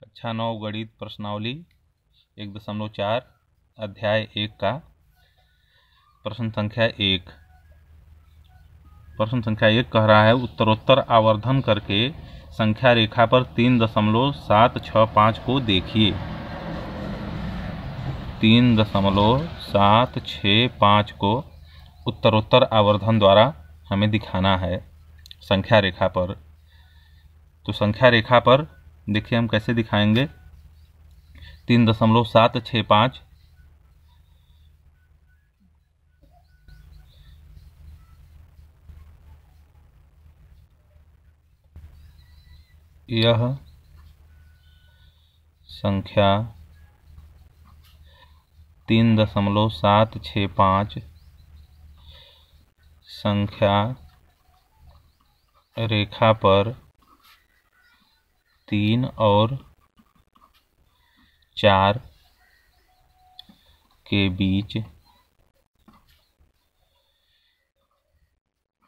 कक्षा 9 गणित प्रश्नावली 1.4 अध्याय 1 का प्रश्न संख्या 1। प्रश्न संख्या 1 कह रहा है उत्तरोत्तर आवर्धन करके संख्या रेखा पर 3.765 को देखिए। 3.765 को उत्तरोत्तर आवर्धन द्वारा हमें दिखाना है संख्या रेखा पर। तो संख्या रेखा पर देखिए हम कैसे दिखाएंगे। 3.765 यह संख्या 3.765 संख्या रेखा पर 3 और 4 के बीच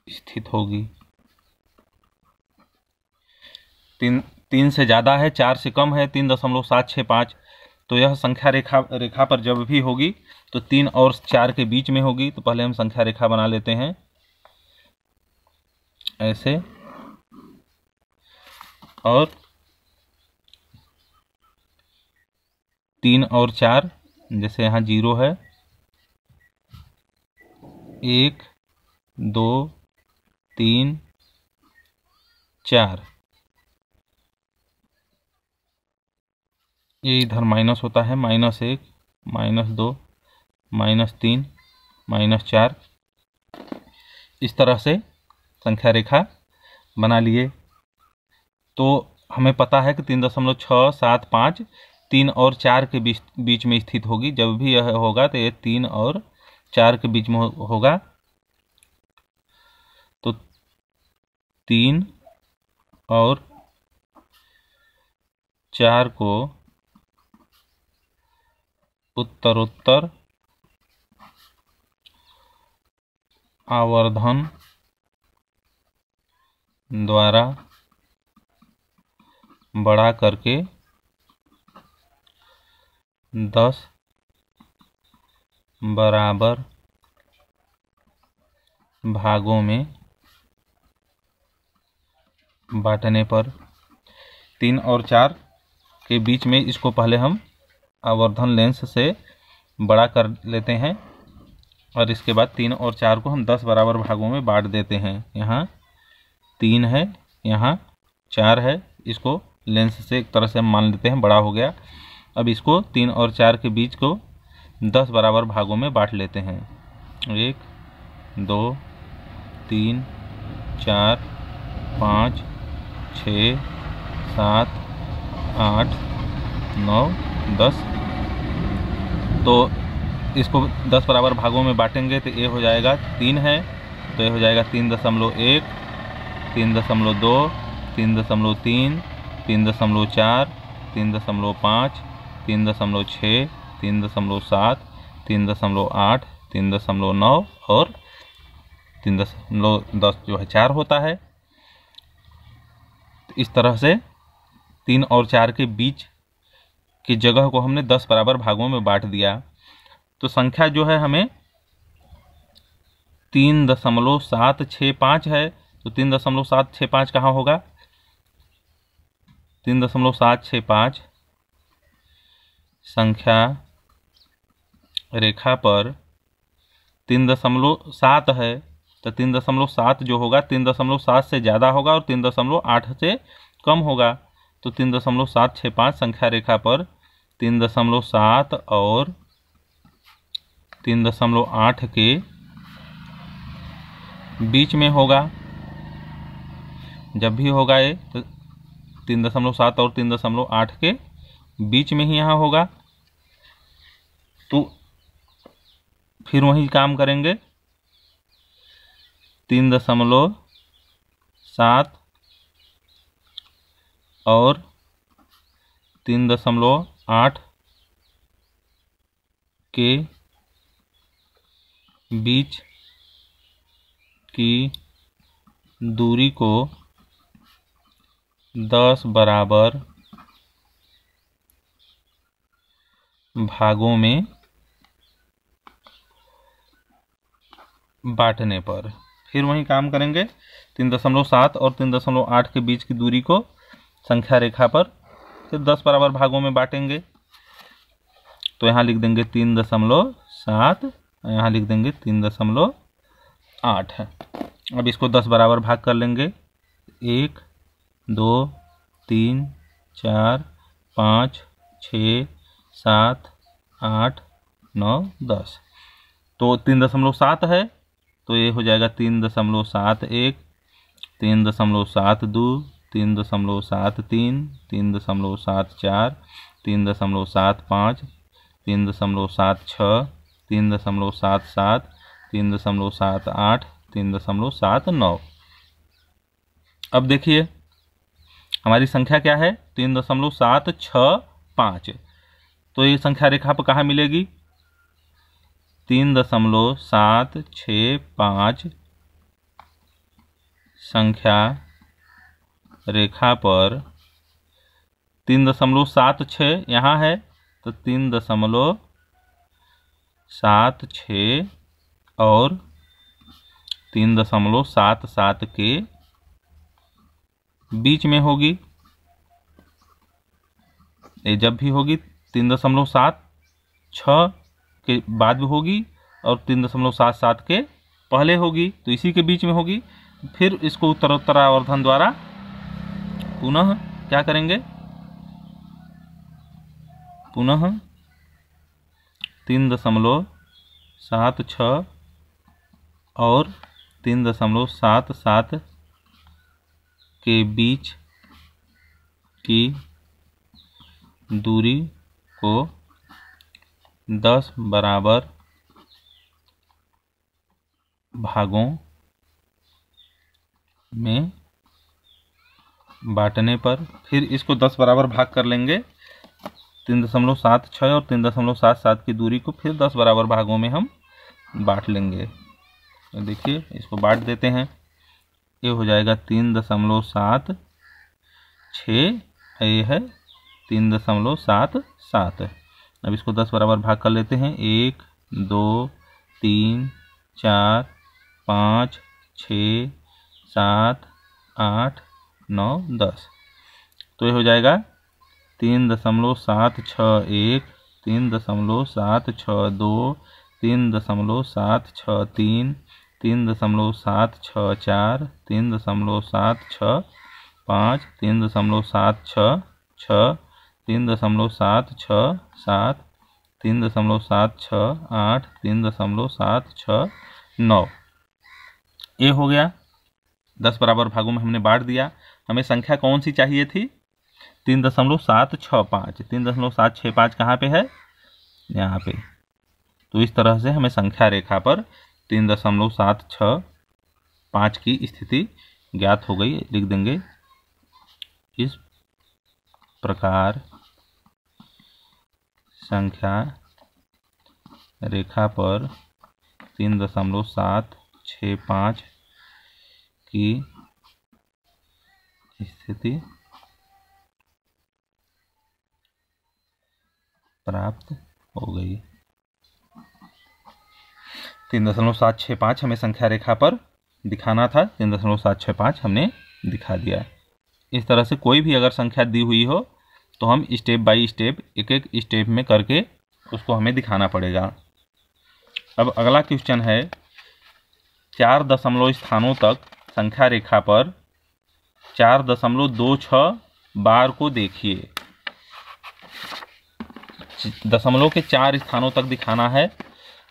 स्थित होगी। 3 से ज़्यादा है, 4 से कम है 3.765। तो यह संख्या रेखा पर जब भी होगी तो 3 और 4 के बीच में होगी। तो पहले हम संख्या रेखा बना लेते हैं ऐसे, और 3 और 4 जैसे यहाँ 0 है, 1 2 3 4, ये इधर माइनस होता है, -1 -2 -3 -4। इस तरह से संख्या रेखा बना लिए। तो हमें पता है कि 3.675 3 और 4 के बीच में स्थित होगी। जब भी यह होगा तो ये 3 और 4 के बीच में होगा। तो 3 और 4 को उत्तरोत्तर आवर्धन द्वारा बड़ा करके 10 बराबर भागों में बांटने पर 3 और 4 के बीच में इसको पहले हम आवर्धन लेंस से बड़ा कर लेते हैं, और इसके बाद 3 और 4 को हम 10 बराबर भागों में बांट देते हैं। यहाँ 3 है, यहाँ 4 है, इसको लेंस से एक तरह से हम मान लेते हैं बड़ा हो गया। अब इसको 3 और 4 के बीच को 10 बराबर भागों में बांट लेते हैं। 1 2 3 4 5 6 7 8 9 10। तो इसको 10 बराबर भागों में बांटेंगे तो ये हो जाएगा 3 है, तो ये हो जाएगा 3.1 3.2 3.3 3.4 3.5 3.6 3.7 3.8 3.9 और 3.10 जो है 4 होता है। इस तरह से 3 और 4 के बीच की जगह को हमने 10 बराबर भागों में बांट दिया। तो संख्या जो है हमें 3.765 है। तो 3.765 कहाँ होगा? 3.765 संख्या रेखा पर 3.7 है। तो 3.7 जो होगा 3.7 से ज़्यादा होगा और 3.8 से कम होगा। तो 3.765 संख्या रेखा पर 3.7 और 3.8 के बीच में होगा। जब भी होगा ये तो 3.7 और 3.8 के बीच में ही यहाँ होगा। तो फिर वही काम करेंगे। 3.7 और 3.8 के बीच की दूरी को 10 बराबर भागों में बांटने पर फिर वही काम करेंगे। 3.7 और 3.8 के बीच की दूरी को संख्या रेखा पर फिर 10 बराबर भागों में बांटेंगे। तो यहाँ लिख देंगे 3.7, यहाँ लिख देंगे 3.8। अब इसको 10 बराबर भाग कर लेंगे। 1 2 3 4 5 6 7 8 9 10। तो 3.7 है तो ये हो जाएगा 3.71, 3.72, 3.73, 3.74, 3.75, 3.76, 3.77, 3.78, 3.79। अब देखिए हमारी संख्या क्या है, 3.765। तो ये संख्या रेखा पर कहाँ मिलेगी, 3.765 संख्या रेखा पर 3.76 यहाँ है तो 3.76 और 3.77 के बीच में होगी। ये जब भी होगी 3.76 के बाद भी होगी और 3.77 के पहले होगी, तो इसी के बीच में होगी। फिर इसको उत्तरोत्तरावर्धन द्वारा पुनः क्या करेंगे, पुनः 3.76 और 3.77 के बीच की दूरी को 10 बराबर भागों में बांटने पर फिर इसको 10 बराबर भाग कर लेंगे। 3.76 और 3.77 की दूरी को फिर 10 बराबर भागों में हम बांट लेंगे। तो देखिए इसको बांट देते हैं। ये हो जाएगा 3.76, ये है 3.77। अब इसको 10 बराबर भाग कर लेते हैं। 1 2 3 4 5 6 7 8 9 10। तो ये हो जाएगा 3.761, 3.762, 3.763, 3.764, 3.765, 3.766, 3.767, 3.768, 3.769। ये हो गया 10 बराबर भागों में हमने बांट दिया। हमें संख्या कौन सी चाहिए थी, 3.765। 3.765 कहाँ पे है, यहाँ पे। तो इस तरह से हमें संख्या रेखा पर 3.765 की स्थिति ज्ञात हो गई। लिख देंगे इस प्रकार संख्या रेखा पर 3.765 की स्थिति प्राप्त हो गई। 3.765 हमें संख्या रेखा पर दिखाना था, 3.765 हमने दिखा दिया। इस तरह से कोई भी अगर संख्या दी हुई हो तो हम स्टेप बाय स्टेप एक एक स्टेप में करके उसको हमें दिखाना पड़ेगा। अब अगला क्वेश्चन है, 4 दशमलव स्थानों तक संख्या रेखा पर 4.26 बार को देखिए। दशमलव के 4 स्थानों तक दिखाना है।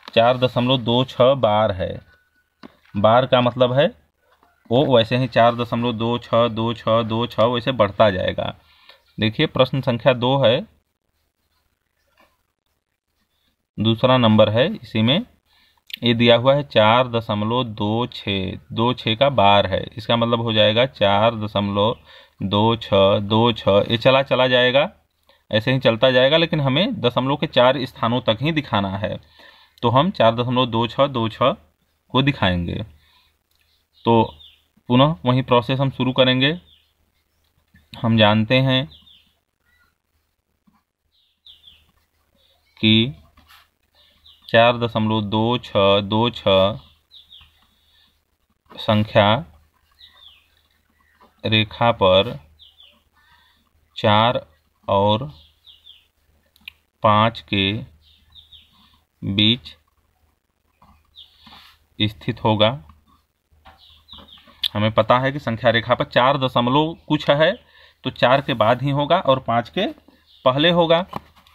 4.26 बार है। बार का मतलब है वो वैसे ही 4.262626 वैसे बढ़ता जाएगा। देखिए प्रश्न संख्या 2 है, दूसरा नंबर है, इसी में ये दिया हुआ है 4.26, 26 का बार है। इसका मतलब हो जाएगा 4.2626, ये चला चला जाएगा, ऐसे ही चलता जाएगा, लेकिन हमें दशमलव के 4 स्थानों तक ही दिखाना है। तो हम 4.2626 को दिखाएंगे। तो पुनः वही प्रोसेस हम शुरू करेंगे। हम जानते हैं की 4.2626 संख्या रेखा पर 4 और 5 के बीच स्थित होगा। हमें पता है कि संख्या रेखा पर 4 दशमलव कुछ है, तो 4 के बाद ही होगा और 5 के पहले होगा।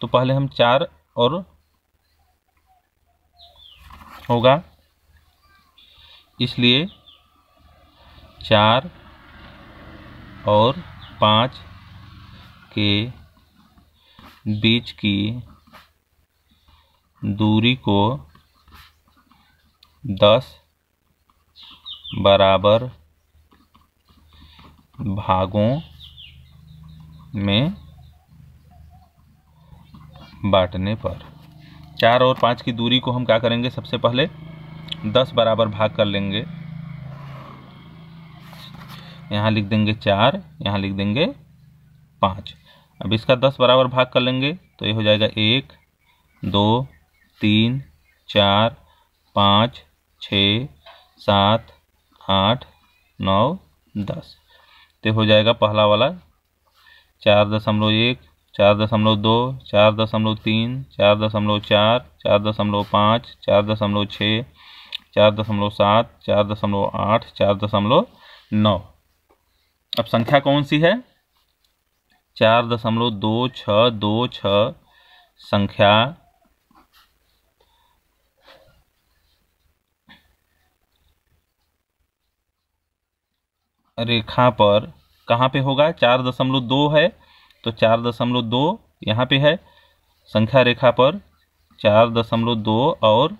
तो पहले हम 4 और होगा, इसलिए 4 और 5 के बीच की दूरी को 10 बराबर भागों में बांटने पर 4 और 5 की दूरी को हम क्या करेंगे, सबसे पहले 10 बराबर भाग कर लेंगे। यहाँ लिख देंगे 4, यहाँ लिख देंगे 5। अब इसका 10 बराबर भाग कर लेंगे तो ये हो जाएगा 1 2 3 4 5 6 7 8 9 10। तो हो जाएगा पहला वाला 4.1 4.2 4.3 4.4 4.5 4.6 4.7 4.8 4.9। अब संख्या कौन सी है, 4.2626 संख्या रेखा पर कहाँ पे होगा, 4.2 है तो 4.2 यहाँ पे है। संख्या रेखा पर 4.2 और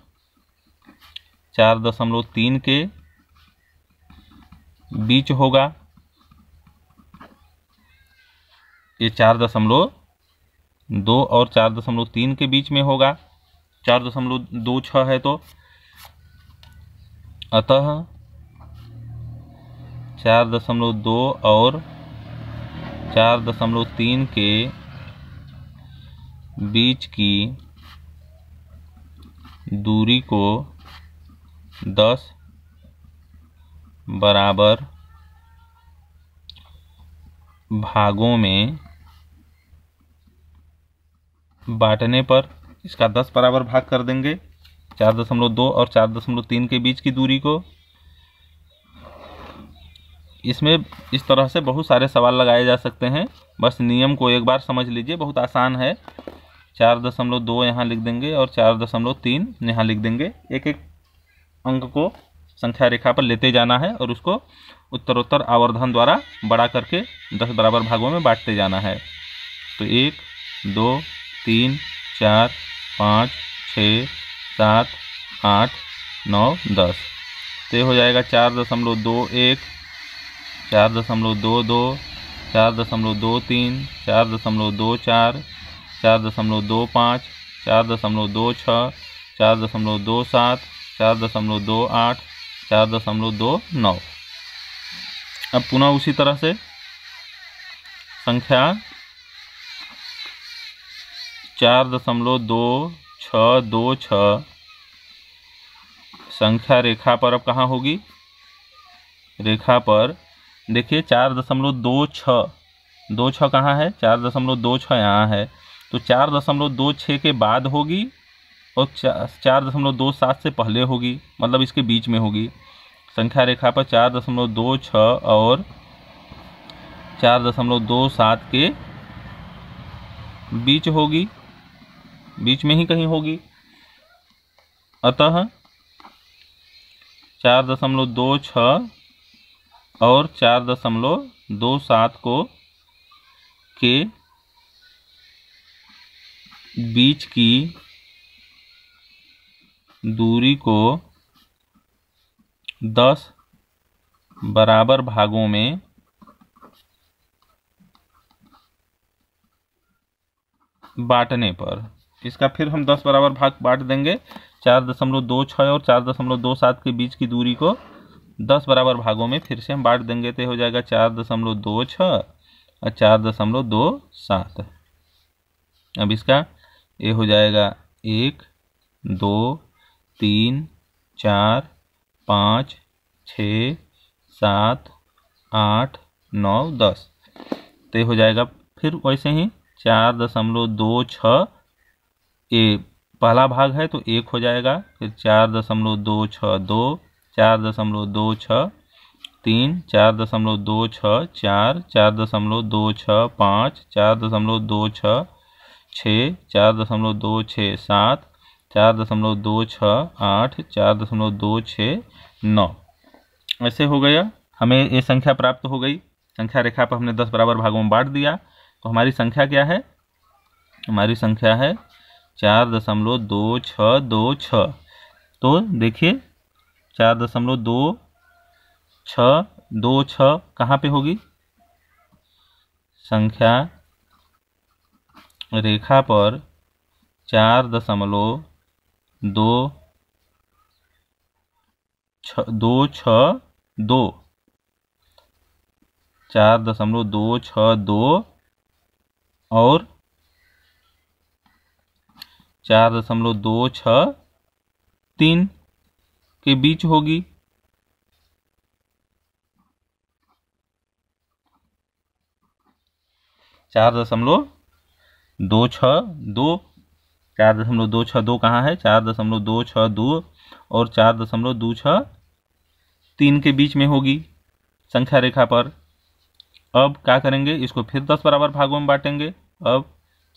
4.3 के बीच होगा। ये 4.2 और 4.3 के बीच में होगा। 4.26 है तो अतः 4.2 और 4.3 के बीच की दूरी को 10 बराबर भागों में बांटने पर इसका 10 बराबर भाग कर देंगे 4.2 और 4.3 के बीच की दूरी को। इसमें इस तरह से बहुत सारे सवाल लगाए जा सकते हैं, बस नियम को एक बार समझ लीजिए, बहुत आसान है। 4.2 यहाँ लिख देंगे और 4.3 यहाँ लिख देंगे। एक एक अंक को संख्या रेखा पर लेते जाना है और उसको उत्तरोत्तर आवर्धन द्वारा बड़ा करके 10 बराबर भागों में बांटते जाना है। तो 1 2 3 4 5 6 7 8 9 10। तो ये हो जाएगा 4.21 4.22 4.23 4.24 4.25 4.26 4.27 4.28 4.29। अब पुनः उसी तरह से संख्या 4.2626 संख्या रेखा पर अब कहाँ होगी, रेखा पर देखिए 4.26 कहाँ है, 4.26 यहाँ है, तो 4.26 के बाद होगी और 4.27 से पहले होगी, मतलब इसके बीच में होगी। संख्या रेखा पर 4.26 और 4.27 के बीच होगी, बीच में ही कहीं होगी। अतः 4.26 और 4.27 को के बीच की दूरी को 10 बराबर भागों में बांटने पर इसका फिर हम 10 बराबर भाग बांट देंगे। 4.26 और 4.27 के बीच की दूरी को 10 बराबर भागों में फिर से हम बांट देंगे, तो हो जाएगा 4.26 और 4.27। अब इसका ये हो जाएगा 1 2 3 4 5 6 7 8 9 10। तो ये हो जाएगा। फिर वैसे ही 4.26 ये पहला भाग है तो 1 हो जाएगा। फिर 4.262 4.263 4.264 4.265 4.266 4.267 4.268 4.269 ऐसे हो गया। हमें ये संख्या प्राप्त हो गई। संख्या रेखा पर हमने 10 बराबर भागों में बांट दिया। तो हमारी संख्या क्या है? हमारी संख्या है 4.2626। तो देखिए 4.2626 कहाँ पे होगी? संख्या रेखा पर 4.26262 4.262 और 4.263 के बीच होगी। चार दशमलव 4.262 कहाँ है? 4.262 और 4.263 के बीच में होगी संख्या रेखा पर। अब क्या करेंगे? इसको फिर 10 बराबर भागों में बांटेंगे। अब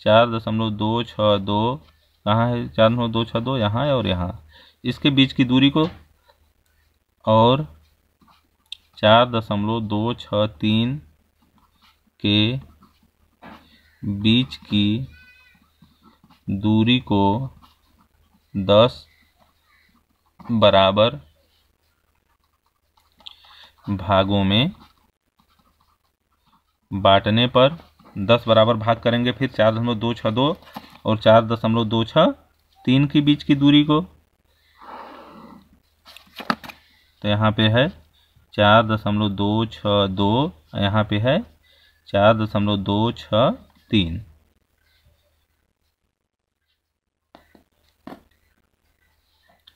4.262 कहाँ है? 4.262 यहाँ है और यहाँ, इसके बीच की दूरी को, और 4.263 के बीच की दूरी को 10 बराबर भागों में बांटने पर 10 बराबर भाग करेंगे। फिर 4.262 और 4.263 के बीच की दूरी को, तो यहाँ पे है 4.262, यहाँ पे है 4.263।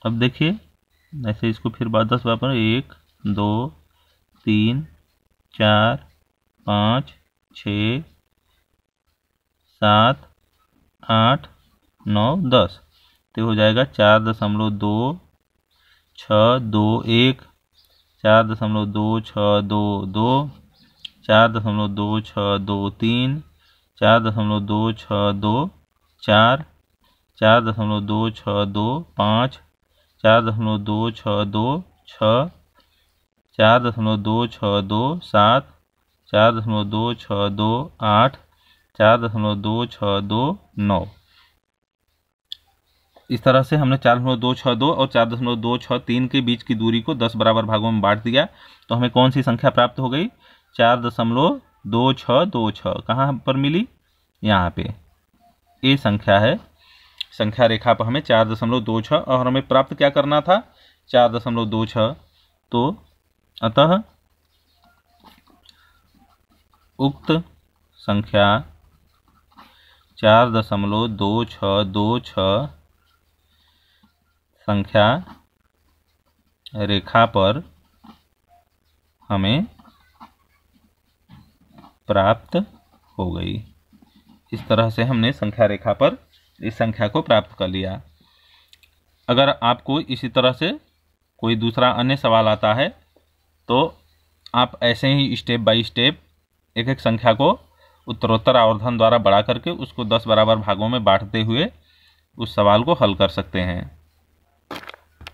अब देखिए ऐसे इसको फिर बाद 10 बराबर 1 2 3 4 5 6 7 8 9 10। तो हो जाएगा 4.2621 4.2622 4.2623 4.2624 4.2625 4.2626 4.2627 4.2628 4.2629। इस तरह से हमने 4.262 और 4.263 के बीच की दूरी को 10 बराबर भागों में बांट दिया। तो हमें कौन सी संख्या प्राप्त हो गई? 4.2626। कहाँ पर मिली? यहाँ पे ये संख्या है। संख्या रेखा पर हमें 4.26 और हमें प्राप्त क्या करना था? 4.26। तो अतः उक्त संख्या 4.2626 संख्या रेखा पर हमें प्राप्त हो गई। इस तरह से हमने संख्या रेखा पर इस संख्या को प्राप्त कर लिया। अगर आपको इसी तरह से कोई दूसरा अन्य सवाल आता है तो आप ऐसे ही स्टेप बाय स्टेप एक एक संख्या को उत्तरोत्तर आवर्धन द्वारा बढ़ा करके उसको 10 बराबर भागों में बांटते हुए उस सवाल को हल कर सकते हैं।